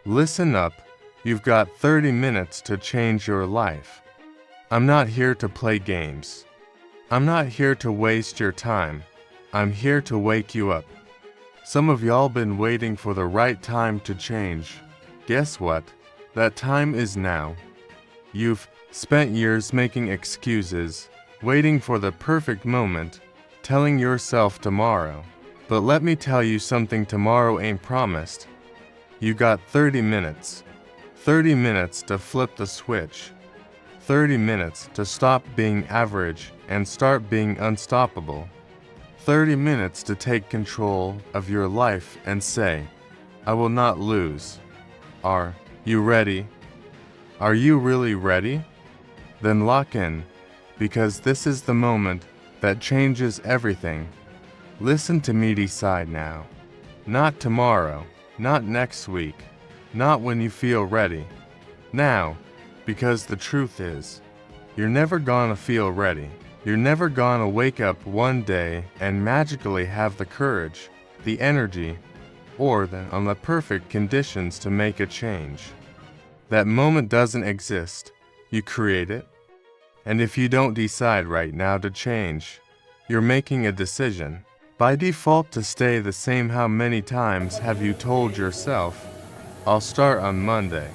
Listen up, you've got 30 minutes to change your life. I'm not here to play games. I'm not here to waste your time. I'm here to wake you up. Some of y'all been waiting for the right time to change. Guess what? That time is now. You've spent years making excuses, waiting for the perfect moment, telling yourself tomorrow. But let me tell you something tomorrow ain't promised. You got 30 minutes. 30 minutes to flip the switch. 30 minutes to stop being average and start being unstoppable. 30 minutes to take control of your life and say, I will not lose. Are you ready? Are you really ready? Then lock in, because this is the moment that changes everything. Listen to me decide now. Not tomorrow, not next week, not when you feel ready. Now, because the truth is, you're never gonna feel ready. You're never gonna wake up one day and magically have the courage, the energy, or the perfect conditions to make a change. That moment doesn't exist. You create it. And if you don't decide right now to change, you're making a decision. By default to stay the same. How many times have you told yourself, I'll start on Monday?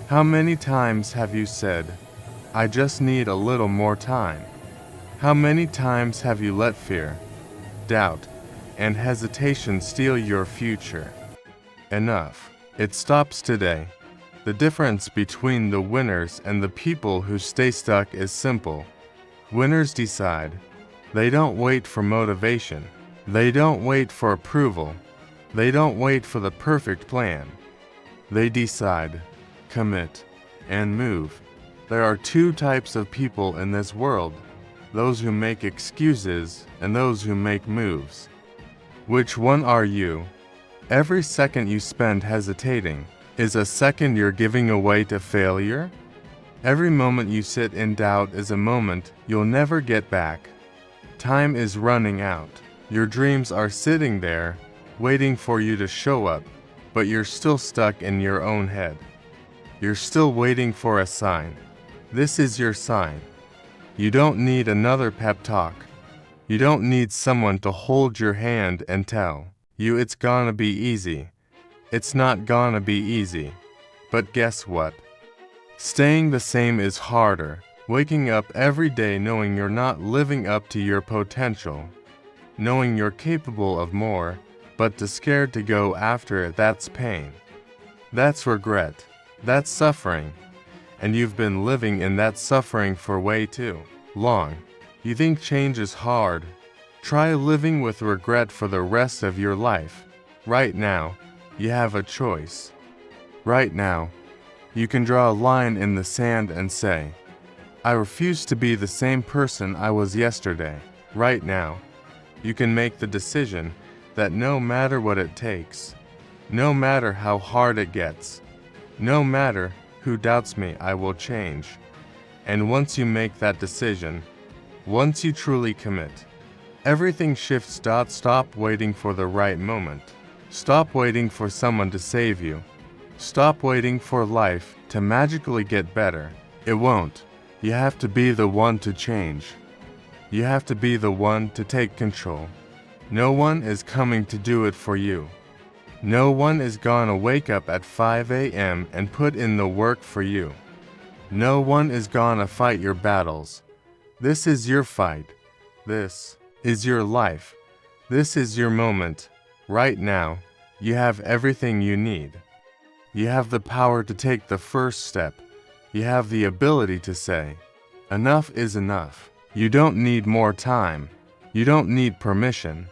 How many times have you said, I just need a little more time? How many times have you let fear, doubt, and hesitation steal your future? Enough. It stops today. The difference between the winners and the people who stay stuck is simple. Winners decide. They don't wait for motivation. They don't wait for approval. They don't wait for the perfect plan. They decide, commit, and move. There are two types of people in this world. Those who make excuses and those who make moves. Which one are you? Every second you spend hesitating is a second you're giving away to failure. Every moment you sit in doubt is a moment you'll never get back. Time is running out. Your dreams are sitting there, waiting for you to show up, but you're still stuck in your own head. You're still waiting for a sign. This is your sign. You don't need another pep talk. You don't need someone to hold your hand and tell you it's gonna be easy. It's not gonna be easy. But guess what? Staying the same is harder. Waking up every day knowing you're not living up to your potential. Knowing you're capable of more, but too scared to go after it, that's pain. That's regret. That's suffering. And you've been living in that suffering for way too long. You think change is hard? Try living with regret for the rest of your life. Right now, you have a choice. Right now, you can draw a line in the sand and say, I refuse to be the same person I was yesterday. Right now, you can make the decision that no matter what it takes, no matter how hard it gets, no matter who doubts me, I will change. And once you make that decision, once you truly commit, everything shifts. Stop waiting for the right moment. Stop waiting for someone to save you. Stop waiting for life to magically get better. It won't. You have to be the one to change. You have to be the one to take control. No one is coming to do it for you. No one is gonna wake up at 5 a.m. and put in the work for you. No one is gonna fight your battles. This is your fight. This is your life. This is your moment. Right now, you have everything you need. You have the power to take the first step. You have the ability to say, enough is enough. You don't need more time. You don't need permission.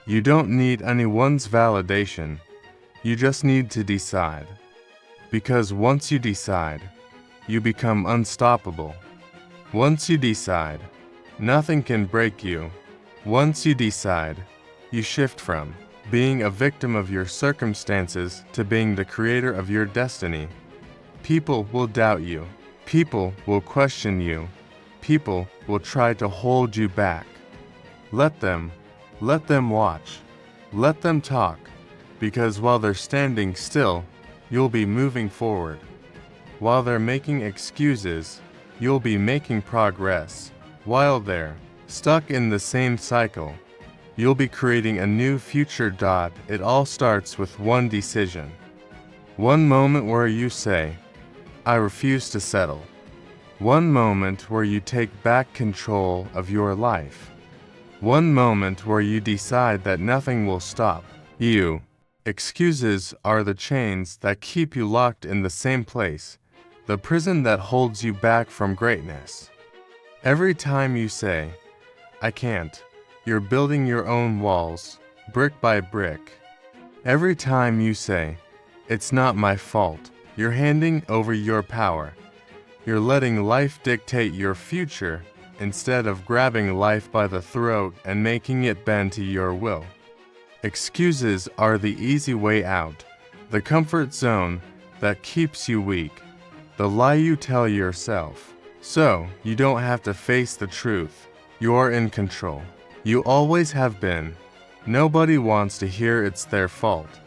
You don't need anyone's validation. You just need to decide. Because once you decide, you become unstoppable. Once you decide, nothing can break you. Once you decide, you shift from being a victim of your circumstances to being the creator of your destiny. People will doubt you. People will question you. People will try to hold you back. Let them watch. Let them talk. Because while they're standing still, you'll be moving forward. While they're making excuses, you'll be making progress. While they're stuck in the same cycle, you'll be creating a new future. It all starts with one decision. One moment where you say, I refuse to settle. One moment where you take back control of your life. One moment where you decide that nothing will stop you. Excuses are the chains that keep you locked in the same place, the prison that holds you back from greatness. Every time you say, I can't, you're building your own walls, brick by brick. Every time you say, it's not my fault, you're handing over your power. You're letting life dictate your future instead of grabbing life by the throat and making it bend to your will. Excuses are the easy way out, the comfort zone that keeps you weak, the lie you tell yourself. So you don't have to face the truth. You're in control. You always have been. Nobody wants to hear it's their fault.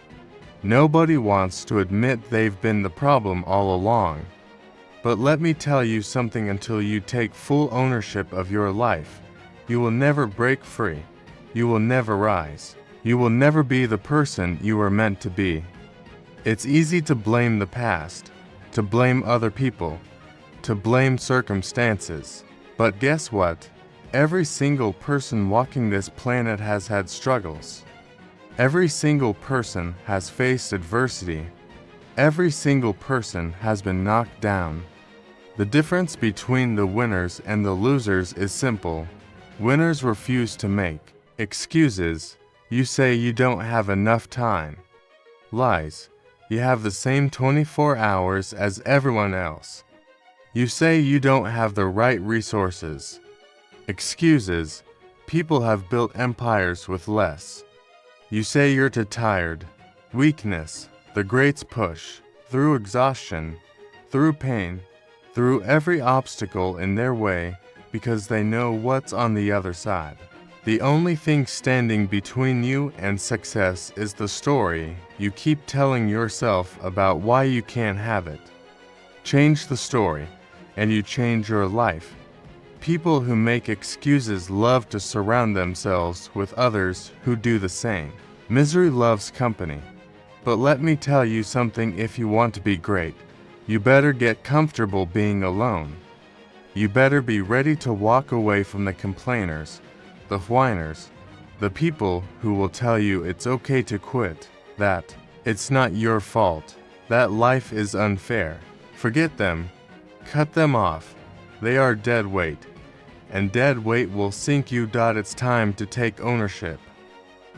Nobody wants to admit they've been the problem all along. But let me tell you something, until you take full ownership of your life, you will never break free. You will never rise. You will never be the person you were meant to be. It's easy to blame the past, to blame other people, to blame circumstances. But guess what? Every single person walking this planet has had struggles. Every single person has faced adversity. Every single person has been knocked down. The difference between the winners and the losers is simple. Winners refuse to make excuses. You say you don't have enough time. Lies. You have the same 24 hours as everyone else. You say you don't have the right resources. Excuses. People have built empires with less. You say you're too tired. Weakness. The greats push through exhaustion, through pain, through every obstacle in their way because they know what's on the other side. The only thing standing between you and success is the story you keep telling yourself about why you can't have it. Change the story, and you change your life. People who make excuses love to surround themselves with others who do the same. Misery loves company. But let me tell you something, if you want to be great, you better get comfortable being alone. You better be ready to walk away from the complainers, the whiners, the people who will tell you it's okay to quit, that it's not your fault, that life is unfair. Forget them. Cut them off. They are dead weight, and dead weight will sink you. It's time to take ownership.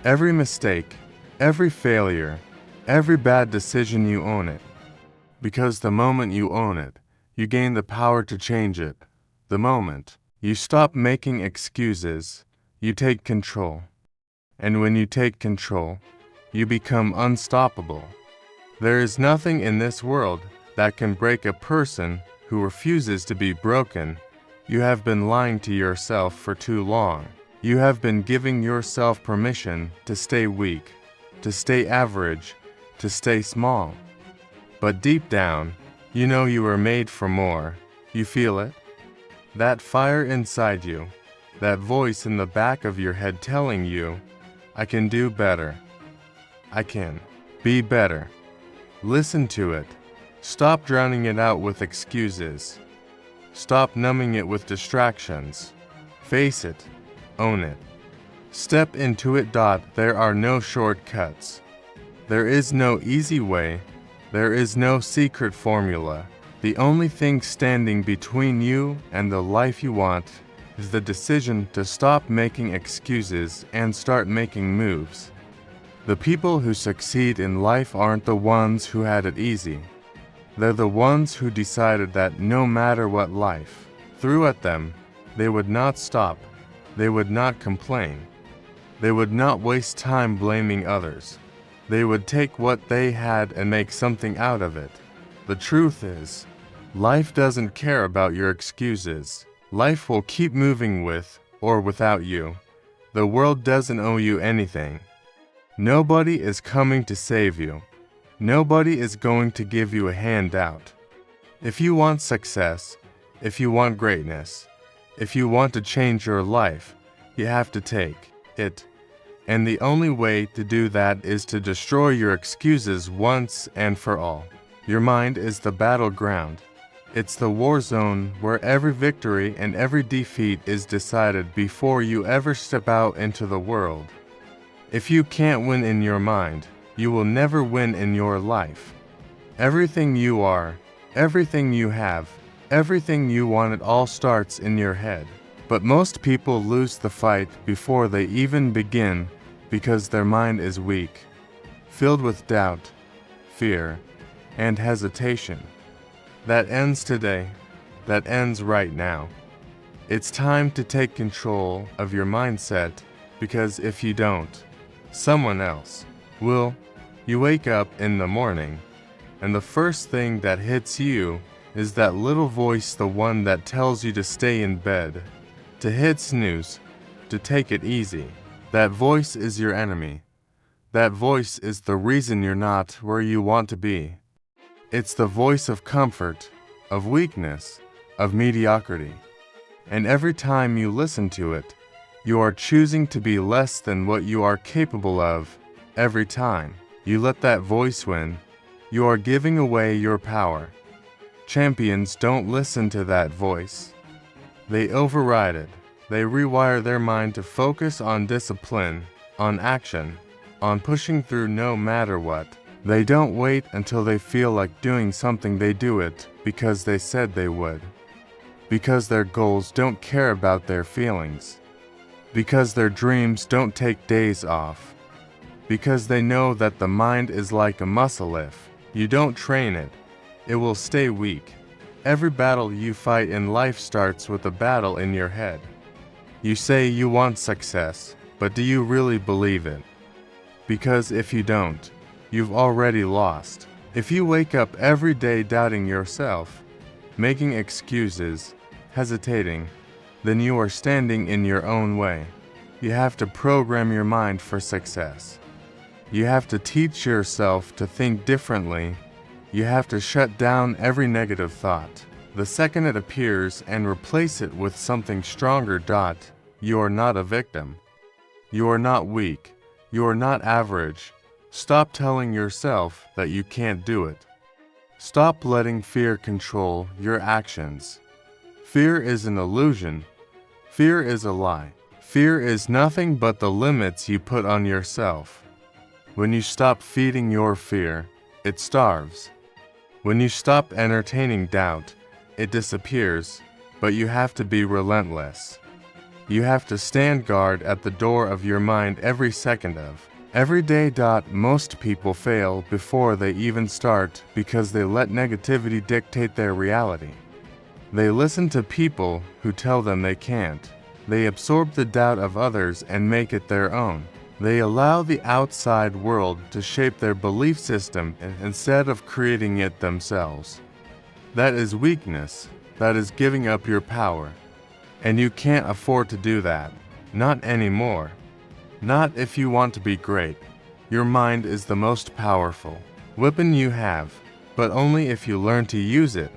Every mistake, every failure, every bad decision, you own it. Because the moment you own it, you gain the power to change it. The moment you stop making excuses, you take control. And when you take control, you become unstoppable. There is nothing in this world that can break a person who refuses to be broken. You have been lying to yourself for too long. You have been giving yourself permission to stay weak, to stay average, to stay small. But deep down, you know you were made for more. You feel it? That fire inside you, that voice in the back of your head telling you, I can do better. I can be better. Listen to it. Stop drowning it out with excuses. Stop numbing it with distractions. Face it. Own it. Step into it. There are no shortcuts. There is no easy way. There is no secret formula. The only thing standing between you and the life you want is the decision to stop making excuses and start making moves. The people who succeed in life aren't the ones who had it easy. They're the ones who decided that no matter what life threw at them, they would not stop. They would not complain. They would not waste time blaming others. They would take what they had and make something out of it. The truth is, life doesn't care about your excuses. Life will keep moving with or without you. The world doesn't owe you anything. Nobody is coming to save you. Nobody is going to give you a handout. If you want success, if you want greatness, if you want to change your life, you have to take it. And the only way to do that is to destroy your excuses once and for all. Your mind is the battleground. It's the war zone where every victory and every defeat is decided before you ever step out into the world. If you can't win in your mind, you will never win in your life. Everything you are, everything you have, everything you want, it all starts in your head. But most people lose the fight before they even begin because their mind is weak, filled with doubt, fear, and hesitation. That ends today. That ends right now. It's time to take control of your mindset, because if you don't, someone else will. You wake up in the morning, and the first thing that hits you is that little voice, the one that tells you to stay in bed, to hit snooze, to take it easy. That voice is your enemy. That voice is the reason you're not where you want to be. It's the voice of comfort, of weakness, of mediocrity. And every time you listen to it, you are choosing to be less than what you are capable of. Every time you let that voice win, you are giving away your power. Champions don't listen to that voice. They override it. They rewire their mind to focus on discipline, on action, on pushing through no matter what. They don't wait until they feel like doing something. They do it because they said they would. Because their goals don't care about their feelings. Because their dreams don't take days off. Because they know that the mind is like a muscle. If you don't train it, it will stay weak. Every battle you fight in life starts with a battle in your head. You say you want success, but do you really believe it? Because if you don't, you've already lost. If you wake up every day doubting yourself, making excuses, hesitating, then you are standing in your own way. You have to program your mind for success. You have to teach yourself to think differently. You have to shut down every negative thought the second it appears and replace it with something stronger. You are not a victim. You are not weak. You are not average. Stop telling yourself that you can't do it. Stop letting fear control your actions. Fear is an illusion. Fear is a lie. Fear is nothing but the limits you put on yourself. When you stop feeding your fear, it starves. When you stop entertaining doubt, it disappears, but you have to be relentless. You have to stand guard at the door of your mind every second of every day. Most people fail before they even start because they let negativity dictate their reality. They listen to people who tell them they can't. They absorb the doubt of others and make it their own. They allow the outside world to shape their belief system instead of creating it themselves. That is weakness. That is giving up your power. And you can't afford to do that. Not anymore. Not if you want to be great. Your mind is the most powerful weapon you have, but only if you learn to use it.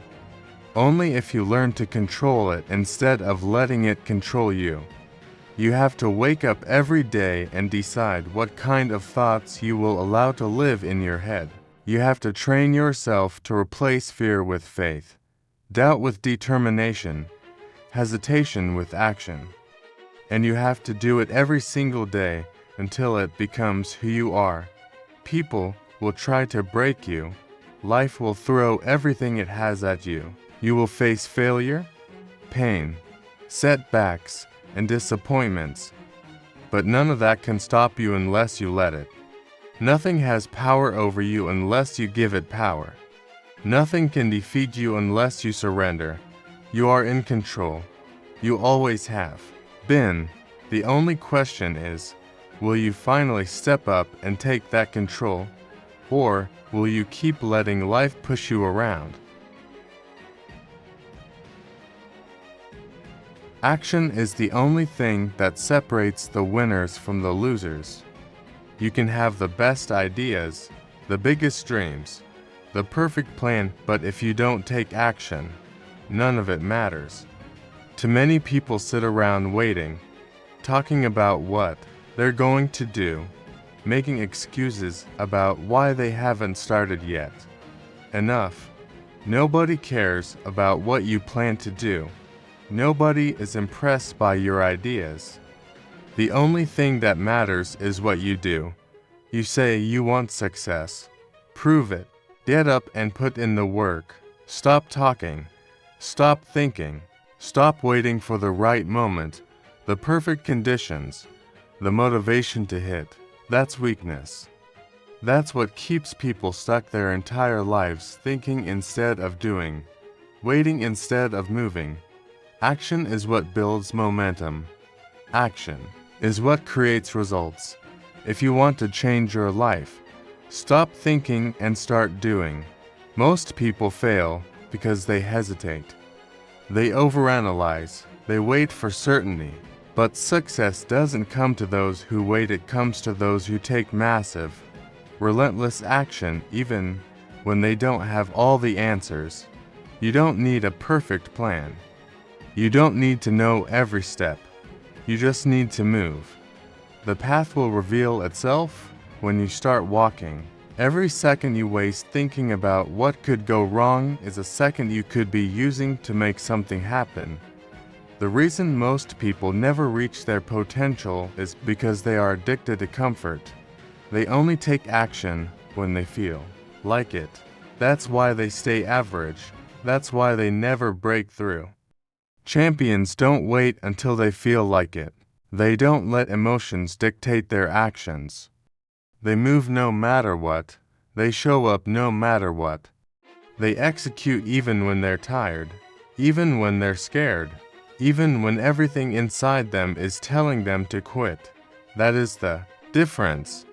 Only if you learn to control it instead of letting it control you. You have to wake up every day and decide what kind of thoughts you will allow to live in your head. You have to train yourself to replace fear with faith, doubt with determination, hesitation with action. And you have to do it every single day until it becomes who you are. People will try to break you. Life will throw everything it has at you. You will face failure, pain, setbacks, and disappointments. But none of that can stop you unless you let it. Nothing has power over you unless you give it power. Nothing can defeat you unless you surrender. You are in control. You always have been. The only question is, will you finally step up and take that control, or will you keep letting life push you around? Action is the only thing that separates the winners from the losers. You can have the best ideas, the biggest dreams, the perfect plan, but if you don't take action, none of it matters. Too many people sit around waiting, talking about what they're going to do, making excuses about why they haven't started yet. Enough. Nobody cares about what you plan to do. Nobody is impressed by your ideas. The only thing that matters is what you do. You say you want success. Prove it. Get up and put in the work. Stop talking. Stop thinking. Stop waiting for the right moment, the perfect conditions, the motivation to hit. That's weakness. That's what keeps people stuck their entire lives, thinking instead of doing, waiting instead of moving. Action is what builds momentum. Action is what creates results. If you want to change your life, stop thinking and start doing. Most people fail because they hesitate. They overanalyze. They wait for certainty. But success doesn't come to those who wait, it comes to those who take massive, relentless action even when they don't have all the answers. You don't need a perfect plan. You don't need to know every step. You just need to move. The path will reveal itself when you start walking. Every second you waste thinking about what could go wrong is a second you could be using to make something happen. The reason most people never reach their potential is because they are addicted to comfort. They only take action when they feel like it. That's why they stay average. That's why they never break through. Champions don't wait until they feel like it. They don't let emotions dictate their actions. They move no matter what. They show up no matter what. They execute even when they're tired, even when they're scared. Even when everything inside them is telling them to quit. That is the difference.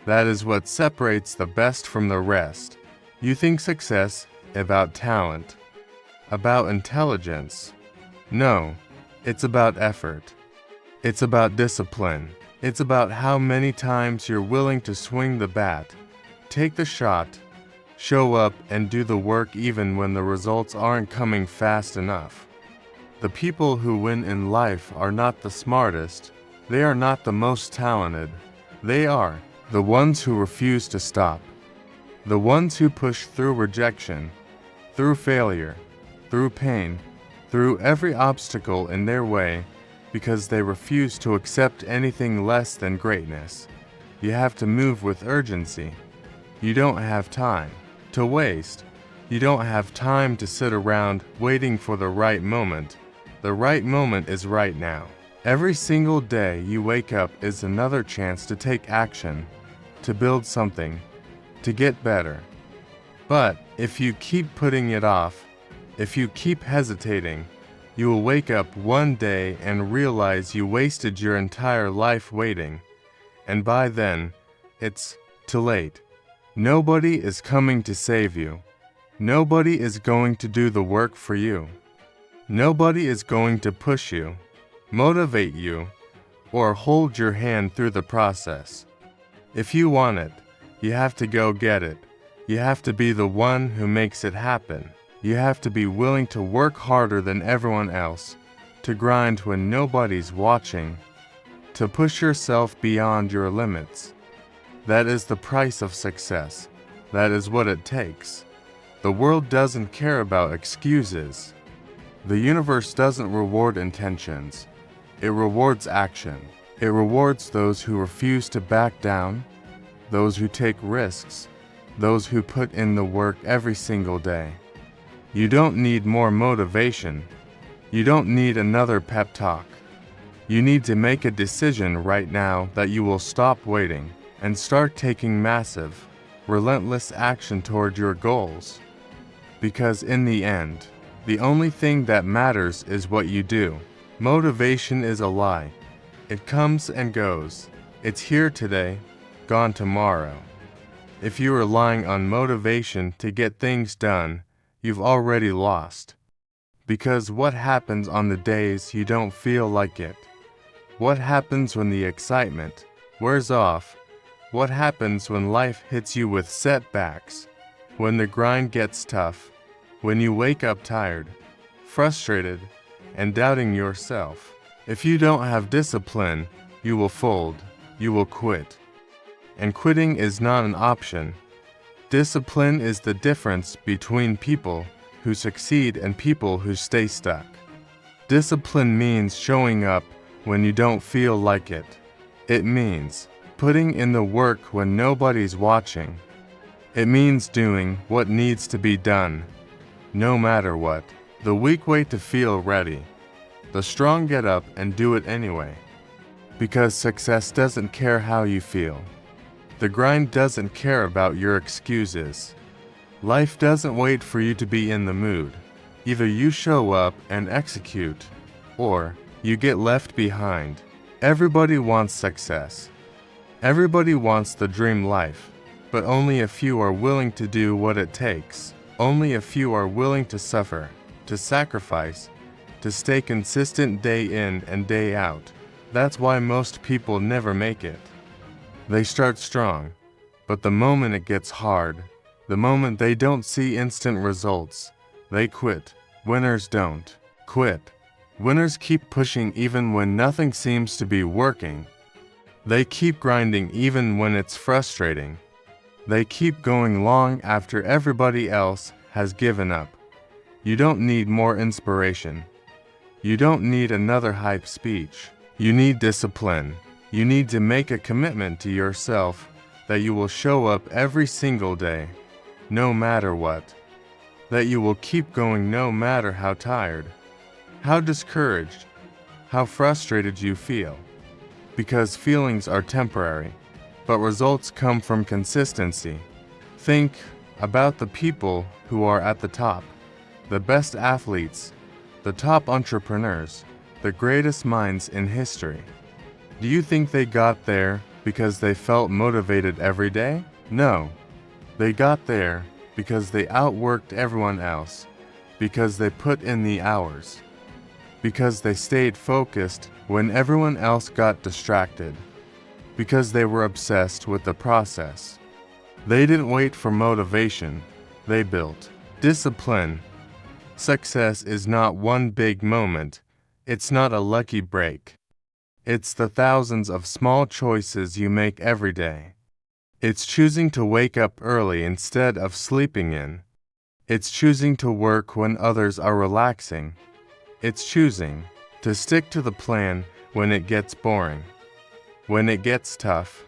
That is what separates the best from the rest. You think success about talent, about intelligence. No, it's about effort. It's about discipline. It's about how many times you're willing to swing the bat, take the shot, show up and do the work even when the results aren't coming fast enough. The people who win in life are not the smartest. They are not the most talented. They are the ones who refuse to stop. The ones who push through rejection, through failure, through pain, through every obstacle in their way because they refuse to accept anything less than greatness. You have to move with urgency. You don't have time to waste. You don't have time to sit around waiting for the right moment. The right moment is right now. Every single day you wake up is another chance to take action, to build something, to get better. But if you keep putting it off, if you keep hesitating, you will wake up one day and realize you wasted your entire life waiting. And by then, it's too late. Nobody is coming to save you. Nobody is going to do the work for you. Nobody is going to push you, motivate you, or hold your hand through the process. If you want it, you have to go get it. You have to be the one who makes it happen. You have to be willing to work harder than everyone else, to grind when nobody's watching, to push yourself beyond your limits. That is the price of success. That is what it takes. The world doesn't care about excuses. The universe doesn't reward intentions. It rewards action. It rewards those who refuse to back down, those who take risks, those who put in the work every single day. You don't need more motivation. You don't need another pep talk. You need to make a decision right now that you will stop waiting and start taking massive, relentless action toward your goals. Because in the end, the only thing that matters is what you do. Motivation is a lie. It comes and goes. It's here today, gone tomorrow. If you are relying on motivation to get things done, you've already lost. Because what happens on the days you don't feel like it? What happens when the excitement wears off? What happens when life hits you with setbacks? When the grind gets tough? When you wake up tired, frustrated, and doubting yourself? If you don't have discipline, you will fold, you will quit. And quitting is not an option. Discipline is the difference between people who succeed and people who stay stuck. Discipline means showing up when you don't feel like it. It means putting in the work when nobody's watching. It means doing what needs to be done, no matter what. The weak wait to feel ready. The strong get up and do it anyway. Because success doesn't care how you feel. The grind doesn't care about your excuses. Life doesn't wait for you to be in the mood. Either you show up and execute, or you get left behind. Everybody wants success. Everybody wants the dream life, but only a few are willing to do what it takes. Only a few are willing to suffer, to sacrifice, to stay consistent day in and day out. That's why most people never make it. They start strong, but the moment it gets hard, the moment they don't see instant results, they quit. Winners don't quit. Winners keep pushing even when nothing seems to be working. They keep grinding even when it's frustrating. They keep going long after everybody else has given up. You don't need more inspiration. You don't need another hype speech. You need discipline. You need to make a commitment to yourself that you will show up every single day, no matter what. That you will keep going no matter how tired, how discouraged, how frustrated you feel. Because feelings are temporary, but results come from consistency. Think about the people who are at the top, the best athletes, the top entrepreneurs, the greatest minds in history. Do you think they got there because they felt motivated every day? No. They got there because they outworked everyone else, because they put in the hours, because they stayed focused when everyone else got distracted, because they were obsessed with the process. They didn't wait for motivation, they built discipline. Success is not one big moment. It's not a lucky break. It's the thousands of small choices you make every day. It's choosing to wake up early instead of sleeping in. It's choosing to work when others are relaxing. It's choosing to stick to the plan when it gets boring, when it gets tough,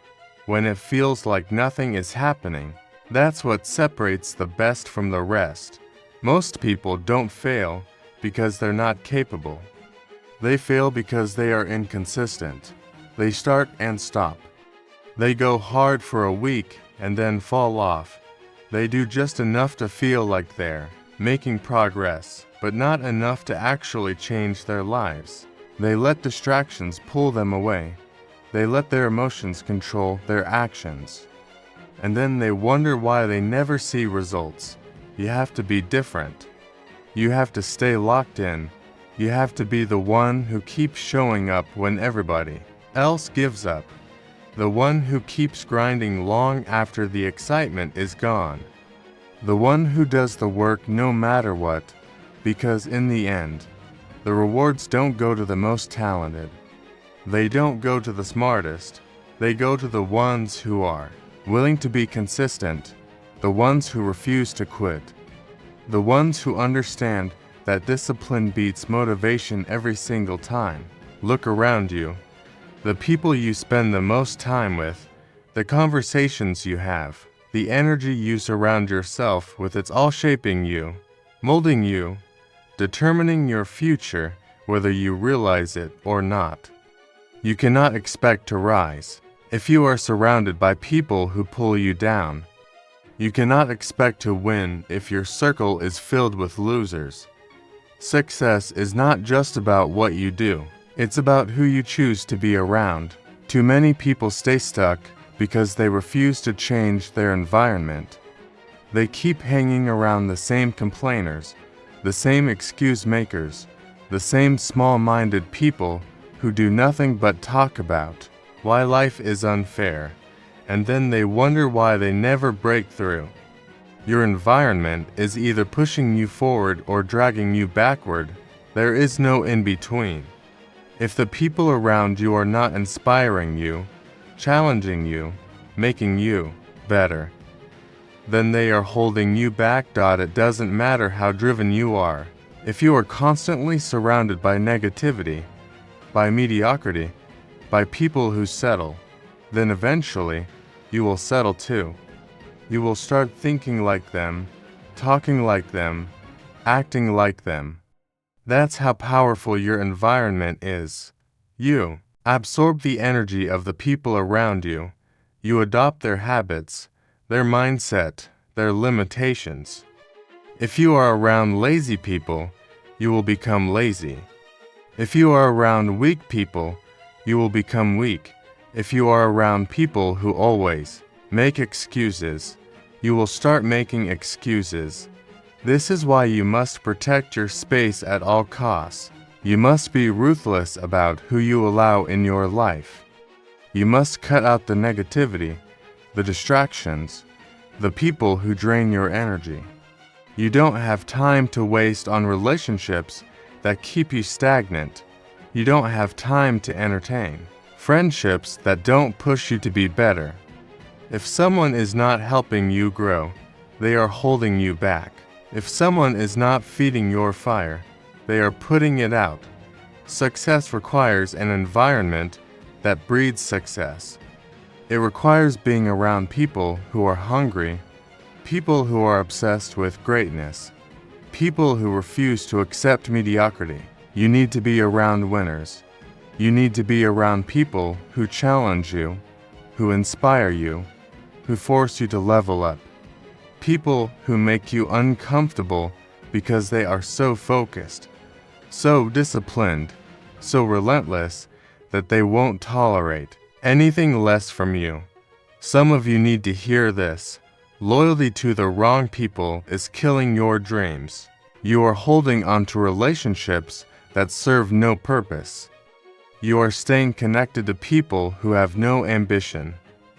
when it feels like nothing is happening. That's what separates the best from the rest. Most people don't fail because they're not capable. They fail because they are inconsistent. They start and stop. They go hard for a week and then fall off. They do just enough to feel like they're making progress, but not enough to actually change their lives. They let distractions pull them away. They let their emotions control their actions. And then they wonder why they never see results. You have to be different. You have to stay locked in. You have to be the one who keeps showing up when everybody else gives up. The one who keeps grinding long after the excitement is gone. The one who does the work no matter what, because in the end, the rewards don't go to the most talented. They don't go to the smartest. They go to the ones who are willing to be consistent, the ones who refuse to quit, the ones who understand that discipline beats motivation every single time. Look around you. The people you spend the most time with, the conversations you have, the energy you surround yourself with, it's all shaping you, molding you, determining your future whether you realize it or not. You cannot expect to rise if you are surrounded by people who pull you down. You cannot expect to win if your circle is filled with losers. Success is not just about what you do. It's about who you choose to be around. Too many people stay stuck because they refuse to change their environment. They keep hanging around the same complainers, the same excuse makers, the same small-minded people who do nothing but talk about why life is unfair and then they wonder why they never break through. Your environment is either pushing you forward or dragging you backward. There is no in between. If the people around you are not inspiring you, challenging you, making you better, then they are holding you back. It doesn't matter how driven you are. If you are constantly surrounded by negativity, by mediocrity, by people who settle, then eventually you will settle too. You will start thinking like them, talking like them, acting like them. That's how powerful your environment is. You absorb the energy of the people around you. You adopt their habits, their mindset, their limitations. If you are around lazy people, you will become lazy. If you are around weak people, you will become weak. If you are around people who always make excuses, you will start making excuses. This is why you must protect your space at all costs. You must be ruthless about who you allow in your life. You must cut out the negativity, the distractions, the people who drain your energy. You don't have time to waste on relationships that keep you stagnant. You don't have time to entertain friendships that don't push you to be better. If someone is not helping you grow, they are holding you back. If someone is not feeding your fire, they are putting it out. Success requires an environment that breeds success. It requires being around people who are hungry, people who are obsessed with greatness, people who refuse to accept mediocrity. You need to be around winners. You need to be around people who challenge you, who inspire you, who force you to level up. People who make you uncomfortable because they are so focused, so disciplined, so relentless that they won't tolerate anything less from you. Some of you need to hear this. Loyalty to the wrong people is killing your dreams. You are holding on to relationships that serve no purpose. You are staying connected to people who have no ambition,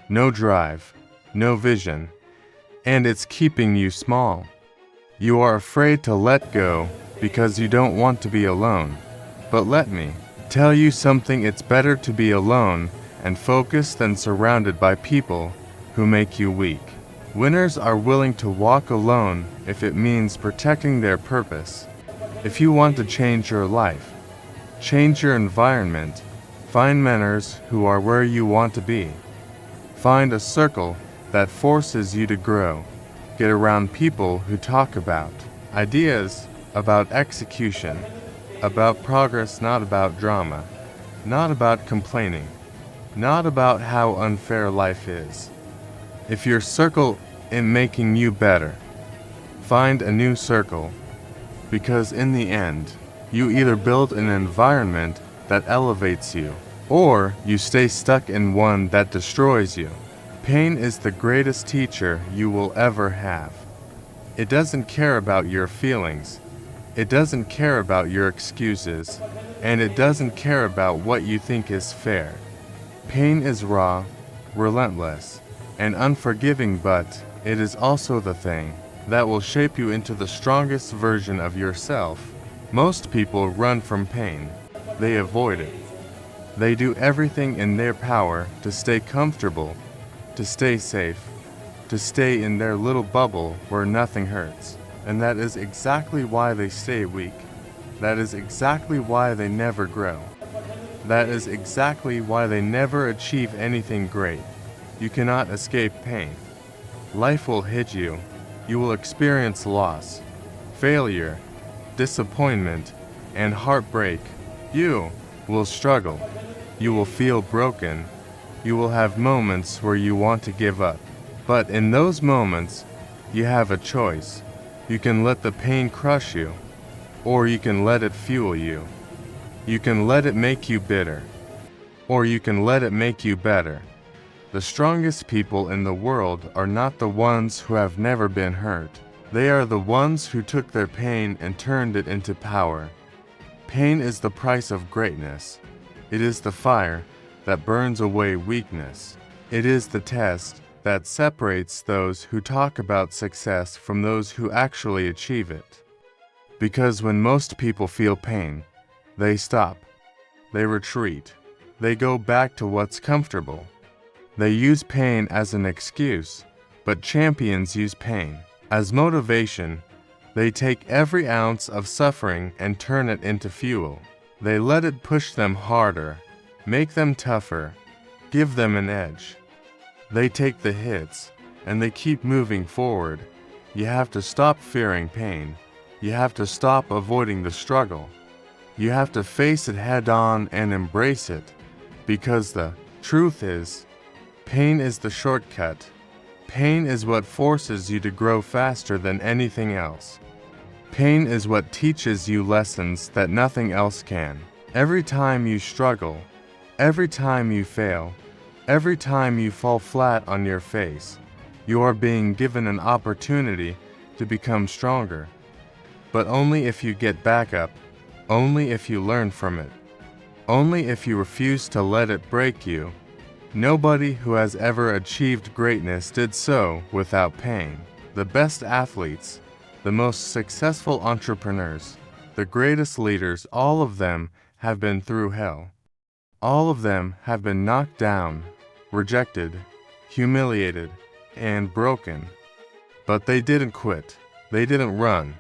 no drive, no vision, and it's keeping you small. You are afraid to let go because you don't want to be alone. But let me tell you something, it's better to be alone and focused than surrounded by people who make you weak. Winners are willing to walk alone if it means protecting their purpose. If you want to change your life, change your environment, find mentors who are where you want to be. Find a circle that forces you to grow. Get around people who talk about ideas, about execution, about progress, not about drama, not about complaining, not about how unfair life is. If your circle is making you better, find a new circle, because in the end, you either build an environment that elevates you, or you stay stuck in one that destroys you. Pain is the greatest teacher you will ever have. It doesn't care about your feelings. It doesn't care about your excuses. And it doesn't care about what you think is fair. Pain is raw, relentless, and unforgiving, but it is also the thing that will shape you into the strongest version of yourself. Most people run from pain. They avoid it. They do everything in their power to stay comfortable, to stay safe, to stay in their little bubble where nothing hurts. And that is exactly why they stay weak. That is exactly why they never grow. That is exactly why they never achieve anything great. You cannot escape pain. Life will hit you. You will experience loss, failure, disappointment, and heartbreak. You will struggle. You will feel broken. You will have moments where you want to give up. But in those moments, you have a choice. You can let the pain crush you, or you can let it fuel you. You can let it make you bitter, or you can let it make you better. The strongest people in the world are not the ones who have never been hurt. They are the ones who took their pain and turned it into power. Pain is the price of greatness. It is the fire that burns away weakness. It is the test that separates those who talk about success from those who actually achieve it. Because when most people feel pain, they stop. They retreat. They go back to what's comfortable. They use pain as an excuse, but champions use pain as motivation. They take every ounce of suffering and turn it into fuel. They let it push them harder, make them tougher, give them an edge. They take the hits, and they keep moving forward. You have to stop fearing pain. You have to stop avoiding the struggle. You have to face it head on and embrace it, because the truth is, pain is the shortcut. Pain is what forces you to grow faster than anything else. Pain is what teaches you lessons that nothing else can. Every time you struggle, every time you fail, every time you fall flat on your face, you are being given an opportunity to become stronger. But only if you get back up, only if you learn from it, only if you refuse to let it break you. Nobody who has ever achieved greatness did so without pain. The best athletes, the most successful entrepreneurs, the greatest leaders, all of them have been through hell. All of them have been knocked down, rejected, humiliated, and broken. But they didn't quit. They didn't run.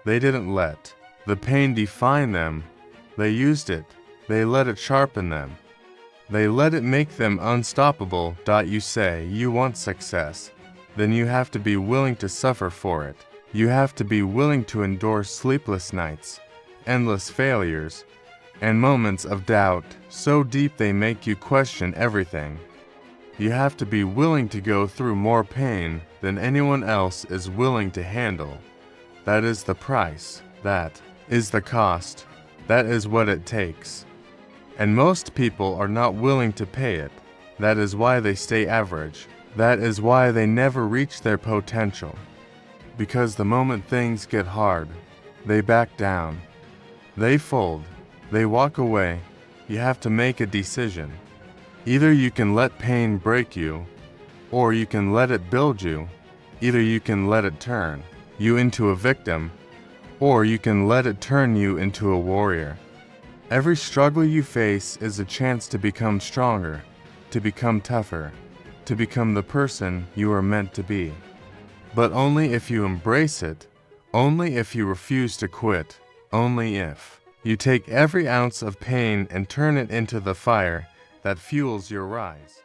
They didn't let the pain define them. They used it. They let it sharpen them. They let it make them unstoppable. You say you want success, then you have to be willing to suffer for it. You have to be willing to endure sleepless nights, endless failures, and moments of doubt so deep they make you question everything. You have to be willing to go through more pain than anyone else is willing to handle. That is the price. That is the cost. That is what it takes. And most people are not willing to pay it. That is why they stay average. That is why they never reach their potential. Because the moment things get hard, they back down. They fold. They walk away. You have to make a decision. Either you can let pain break you, or you can let it build you. Either you can let it turn you into a victim, or you can let it turn you into a warrior. Every struggle you face is a chance to become stronger, to become tougher, to become the person you are meant to be. But only if you embrace it, only if you refuse to quit, only if you take every ounce of pain and turn it into the fire that fuels your rise.